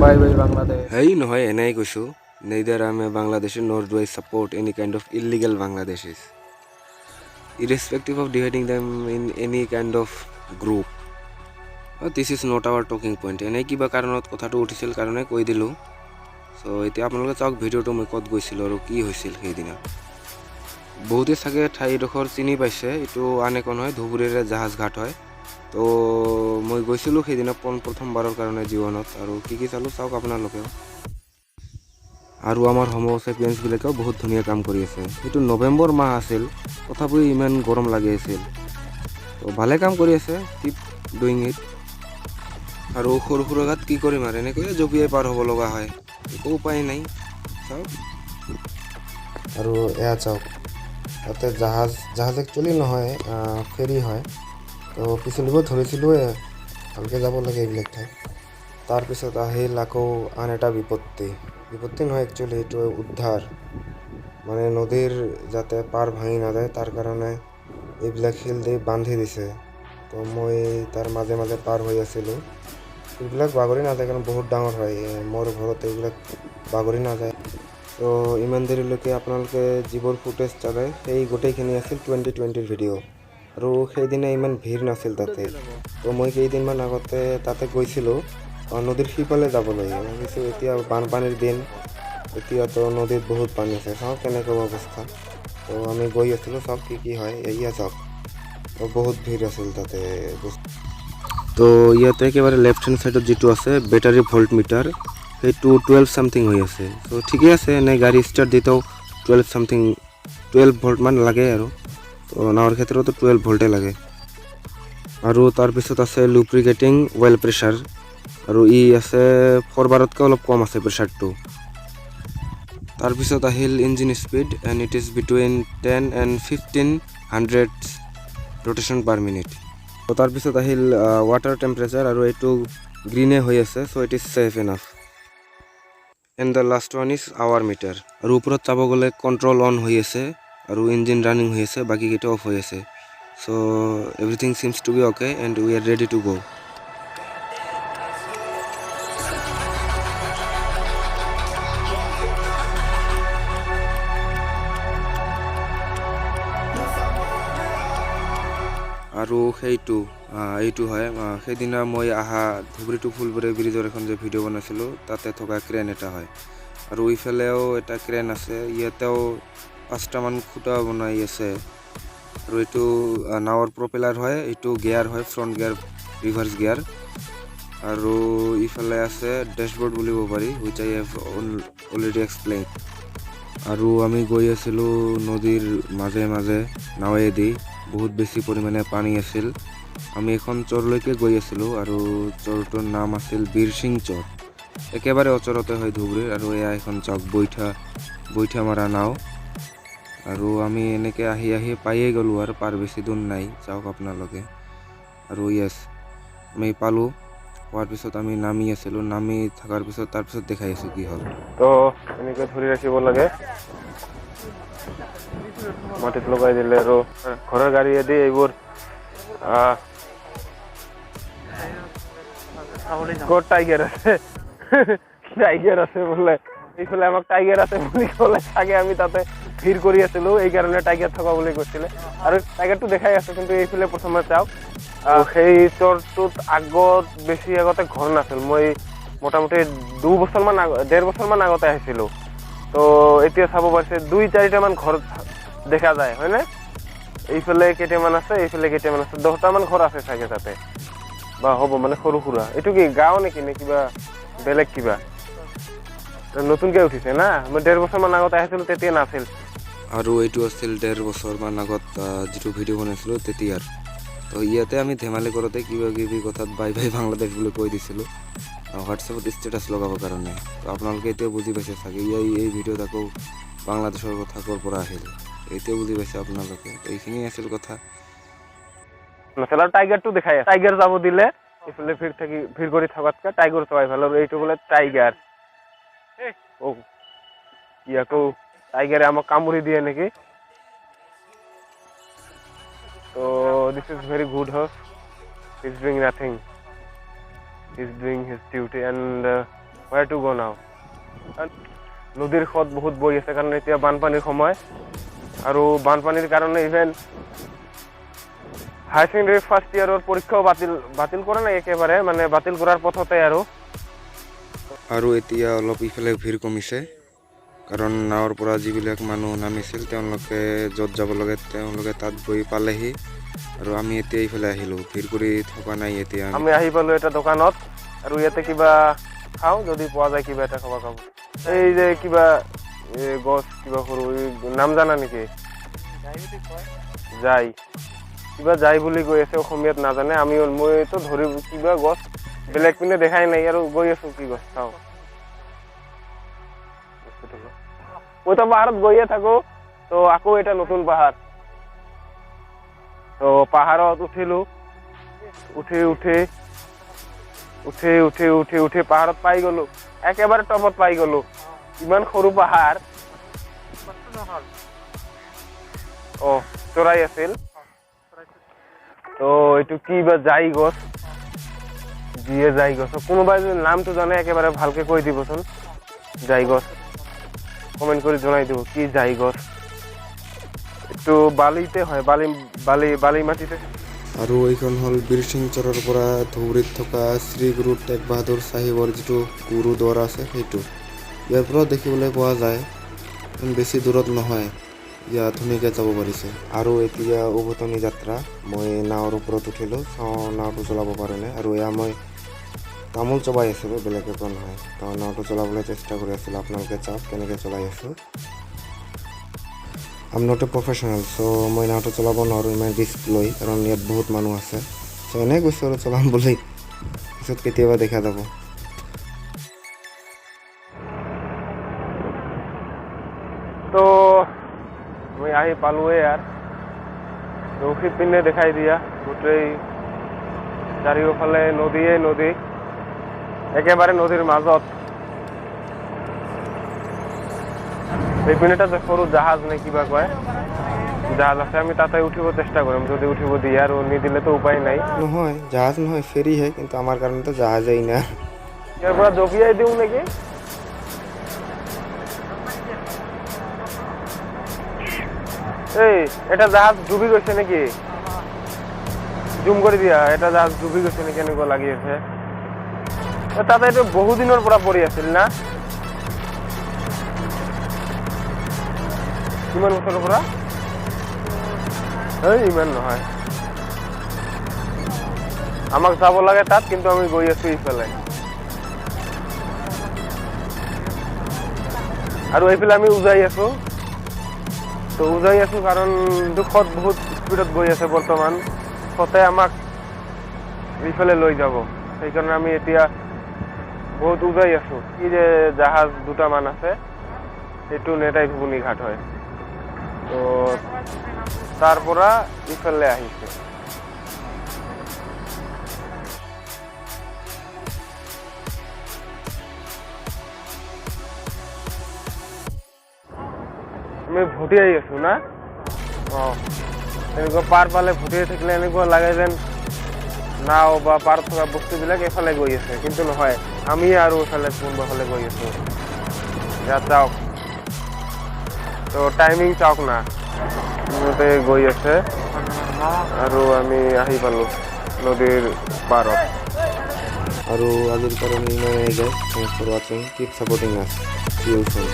bye bye Bangladesh. Hey, no, I enai kushu. Neither I am a Bangladeshi nor do I support any kind of illegal Bangladeshis. Irrespective of dividing them in any kind of group. This is not our talking point. Enai kiba karonot kothato uthisil karone koi dilu. So etia apnaloke chauk video to moi kot goisil aru ki hoisil heidina. বহুতে সাগে ঠাইডোখৰ চিনি পাইছে এটো আনে কোন হয় ধুবুৰীৰে জাহাজ ঘাট হয় তো মই গৈছিলো সেইদিনা প্ৰথমবাৰৰ কাৰণে জীৱনত আৰু কি চালো চাওক আপোনালোকে আৰু আমাৰ হোমো সেপিয়েন্স বিলাকেও বহুত ধুনীয়া কাম কৰি আছে এটো নৱেম্বৰ মাহ আছিল তথাপি ইমান গৰম লাগি আছিল তো ভালে কাম কৰি আছে কিপ ডুইং ইট আৰু সৰু গাত কি কৰিম আৰু এনেকৈ জপিয়াই পাৰ হ'ব লগা হয় একো উপায় নাই চাওক আৰু এয়া চাওক তাতে জাহাজ একচুয়ালি নহয় ফেৰি হয় তো পিছলিব ধৰিছিলোৱে ভালকে যাব লাগে এইবিলাক ঠাই তাৰপিছত আহিল আকৌ আন এটা বিপত্তি নহয় একচুয়ালি এইটো উদ্ধাৰ মানে নদীৰ যাতে পাৰ ভাঙি নাযায় তাৰ কাৰণে এইবিলাক শিল দি বান্ধি দিছে তো মই তাৰ মাজে মাজে পাৰ হৈ আছিলো এইবিলাক বাগৰি নাযায় কাৰণ বহুত ডাঙৰ হয় মোৰ ঘৰত এইবিলাক বাগৰি নাযায় তো ইমান দেৰিলৈকে আপোনালোকে যিবোৰ ফুটেজ চালে সেই গোটেইখিনি আছিল 2020 ভিডিঅ' আৰু সেইদিনা ইমান ভিৰ নাছিল তাতে তো মই কেইদিনমান আগতে তাতে গৈছিলোঁ নদীৰ সিপালে যাবলৈ ভাবিছোঁ এতিয়া বানপানীৰ দিন এতিয়াতো নদীত বহুত পানী আছে চাওক কেনেকুৱা অৱস্থা তো আমি গৈ আছিলোঁ চাওক কি হয় এয়া চাওক বহুত ভিৰ আছিল তাতে তো ইয়াতে একেবাৰে লেফ্ট হেণ্ড সাইডত যিটো আছে বেটাৰী ভল্ট মিটাৰ সেইটো 12 সামথিং হৈ আছে তো ঠিকই আছে এনে গাড়ী ষ্টাৰ্ট দিতেও 12 সামথিং 12 ভল্ট মান লাগে আৰু তো নাওৰ ক্ষেত্ৰতো 12 ভল্টে লাগে আৰু তাৰ পিছত আছে লুব্ৰিকেটিং অইল প্ৰেছাৰ আৰু ই আছে ফৰবাৰতকৈ অলপ কম আছে প্ৰেছাৰটো তাৰ পিছত আহিল engine speed and it is between 10 and 1500 rotation per minute তো তাৰ পিছত আহিল ৱাটাৰ টেম্পাৰেচাৰ আৰু এইটো গ্ৰীনে হৈ আছে so it is safe enough and the last one is hour meter আৰু ওপৰত চাব গলে কন্ট্ৰোল অন হৈ আছে আৰু ইঞ্জিন ৰানিং হৈ আছে বাকি কেটো অফ হৈ আছে so everything seems to be okay and we are ready to go আৰু এইটো হয় সেইদিনা মই আহা ধুবুৰী টু ফুলবাৰী ব্ৰিজৰ এখন যে ভিডিঅ' বনাইছিলোঁ তাতে থকা ক্ৰেন এটা হয় আৰু ইফালেও এটা ক্ৰেন আছে ইয়াতেও 5টা মান খুঁটা বনাই আছে আৰু এইটো নাৱৰ প্ৰপেলাৰ হয় এইটো গিয়াৰ হয় ফ্ৰণ্ট গিয়াৰ ৰিভাৰ্ছ গিয়াৰ আৰু ইফালে আছে ডেশবোৰ্ড বুলিব পাৰি which I have already explained আৰু আমি গৈ আছিলোঁ নদীৰ মাজে নাৱেদি বহুত বেছি পৰিমাণে পানী আছিল আমি এখন চৰলৈকে গৈ আছিলোঁ আৰু চৰটোৰ নাম আছিল বীৰসিং চৰ একেবাৰে ওচৰতে হয় ধুবুৰীৰ আৰু এয়া এখন চক বৈঠা মাৰা নাও আৰু আমি এনেকে আহি পাইয়ে গ'লো আৰু পাৰ বেছি দূৰ নাই চাওক আপোনালোকে আৰু ইয়েছ আমি পালো পোৱাৰ পিছত আমি নামি আছিলোঁ নামি থকাৰ পিছত তাৰপিছত দেখাই আছোঁ কি হ'ল তো এনেকৈ ধৰি ৰাখিব লাগে মাটিত লগাই দিলে আৰু ঘৰৰ গাড়ীয়েদি এইবোৰ ক'ত টাইগাৰ আছে বোলে এইফালে আমাক টাইগাৰ আছে বুলি ক'লে চাগে আমি তাতে ভিৰ কৰি আছিলোঁ এই কাৰণে টাইগাৰ থকা বুলি কৈছিলে আৰু টাইগাৰটো দেখাই আছে কিন্তু এইফালে প্ৰথমে চাওক সেই চৰটোত বেছি আগতে ঘৰ নাছিল মই মোটামুটি 1.5 বছৰমান আগতে আহিছিলোঁ তো এতিয়া চাব পাৰিছে 2-4টা মান ঘৰ দেখা যায় হয়নে এইফালে কেইটামান আছে এইফালে কেইটামান আছে 10টা মান ঘৰ আছে চাগে তাতে বা হ'ব মানে সৰু সুৰা এইটো কি গাঁও নেকি নে কিবা বেলেগ কিবা নতুনকৈ উঠিছে না মই 1.5 বছৰমান আগতে আহিছিলোঁ তেতিয়া নাছিল আৰু এইটো আছিল 1.5 বছৰমান আগত যিটো ভিডিঅ' বনাইছিলোঁ তেতিয়াৰ তো ইয়াতে আমি ধেমালি কৰোঁতে কিবা কথাত বাই বাংলাদেশ বুলি কৈ দিছিলোঁ হোৱাটছএপত ষ্টেটাছ লগাবৰ কাৰণে তো আপোনালোকে এতিয়া বুজি পাইছে চাগে এই ভিডিঅ'ত আকৌ বাংলাদেশৰ কথা ক'ৰ পৰা আহিল এতিয়া বুজি পাইছে আপোনালোকে এইখিনি আছিল কথা টাইগাৰটো দেখাই টাইগাৰ যাব দিলে এইফালে ভিৰ কৰি থকাতকৈ টাইগাৰ চোৱাই ভাল আৰু এইটো বোলে টাইগাৰ আকৌ টাইগাৰে আমাক কামুৰি দিয়ে নেকি তো this is very good horse he is doing nothing he is doing his duty and where to go now? নদীৰ খত বহুত বৈ আছে কাৰণ এতিয়া বানপানীৰ সময় আৰু বানপানীৰ কাৰণে ইভেন হাই সেকেন্ডাৰী ফাৰ্ষ্ট ইয়াৰৰ পৰীক্ষাও বাতিল কৰা নাই একেবাৰে মানে বাতিল কৰাৰ পথতে আৰু এতিয়া অলপ ইফালে ভিৰ কমিছে কাৰণ নাৱৰ পৰা যিবিলাক মানুহ নামিছিল তেওঁলোকে য'ত যাব লাগে তেওঁলোকে তাত গৈ পালেহি আৰু আমি এতিয়া ইফালে আহিলো ভিৰ কৰি থকা নাই এতিয়া আমি আহি পালো এটা দোকানত আৰু ইয়াতে কিবা খাও যদি পোৱা যায় কিবা এটা খাব এই যে কিবা গছ কিবা সৰু নাম জানা নেকি যাই কিবা যাই বুলি গৈ আছে অসমীয়াত নাজানে আমি মইতো ধৰি কিবা গছ বেলেগ পিনে দেখাই নাই আৰু গৈ আছো কি গছ চাও মই তো পাহাৰত গৈয়ে থাকো তো আকৌ এটা নতুন পাহাৰ তো পাহাৰত উঠিলো উঠি পাহাৰত পাই গলো একেবাৰে টপত পাই গলো ইমান সৰু পাহাৰ চৰাই আছিল তো এইটো কিবা যাই গছ যিয়ে যাই গছ কোনোবাই যদি নামটো জানে একেবাৰে ভালকে কৈ দিবচোন যাই গছ কমেন্ট কৰি জনাই দিব কি যাই গছ এইটো বালিতে হয় বালি মাটিতে আৰু এইখন হ'ল বীৰসিংচৰৰ পৰা ধুবুৰীত থকা শ্ৰী গুৰু টেগ বাহাদুৰ চাহিবৰ যিটো গুৰুদ্বাৰ আছে সেইটো ইয়াৰ পৰা দেখিবলৈ পোৱা যায় বেছি দূৰত নহয় ইয়াত ধুনীয়াকৈ যাব পাৰিছে আৰু এতিয়া উভতনি যাত্ৰা মই নাৱৰ ওপৰত উঠিলোঁ চাওঁ নাওটো চলাব পাৰোঁনে আৰু এয়া মই তামোল চবাই আছিলোঁ বেলেগ একো নহয় তো নাওটো চলাবলৈ চেষ্টা কৰি আছিলোঁ আপোনালোকে চাওক কেনেকৈ চলাই আছোঁ I am not a professional so' মই নাওটো চলাব নোৱাৰোঁ ইমান ৰিস্ক লৈ কাৰণ ইয়াত বহুত মানুহ আছে চ' এনেই কৈছোঁ আৰু চলাম বুলি পিছত কেতিয়াবা দেখা যাব তো মই আহি পালোৱে ইয়াৰ ৰখি পিনে দেখাই দিয়া গোটেই চাৰিওফালে নদীয়ে নদী একেবাৰে নদীৰ মাজত এইপিনে এটা সৰু জাহাজ নে কিবা কয় জাহাজ আছে আমি তাতে উঠিব চেষ্টা কৰিম যদি উঠিব দিয়ে আৰু নিদিলেতো উপায় নাই নহয় জাহাজ নহয় ফেৰীহে কিন্তু আমাৰ কাৰণেতো জাহাজেই না ইয়াৰ পৰা জঁপিয়াই দিওঁ নেকি এই এটা জাহাজ ডুবি গৈছে নেকি জুম কৰি দিয়া এটা জাহাজ ডুবি গৈছে নেকি এনেকুৱা লাগি আছে তাতে এইটো বহুদিনৰ পৰা পৰি আছিল না কিমান বছৰৰ পৰা ইমান নহয় আমাক যাব লাগে তাত কিন্তু আমি গৈ আছো ইফালে আৰু এইফালে আমি উজাই আছো তো উজাই আছো কাৰণ দুখত বহুত স্পীডত গৈ আছে বৰ্তমান সতে আমাক এইফালে লৈ যাব সেইকাৰণে আমি এতিয়া বহুত উজাই আছো কি যে জাহাজ দুটামান আছে এইটো নেতাই ঘুগুনি ঘাট হয় তো তাৰ পৰা ইফালে আহিছে আমি ভটিয়াই আছো না এনেকুৱা পাৰ পালে ভটিয়াই থাকিলে এনেকুৱা লাগে যেন নাও বা পাৰত থকা বস্তুবিলাক এফালে গৈ আছে কিন্তু নহয় আমি আৰু এফালে কোনোবা ফালে গৈ আছো ইয়াত চাওক তো টাইমিং চাওক না মতে গৈ আছে আৰু আমি আহি পালো নদীৰ পাৰত আৰু আজিৰ কাৰণে ইমানেই যায় থ্যাংকস ফৰ ৱাচিং কিপ সাপোৰ্টিং আছ সি ইউ সুন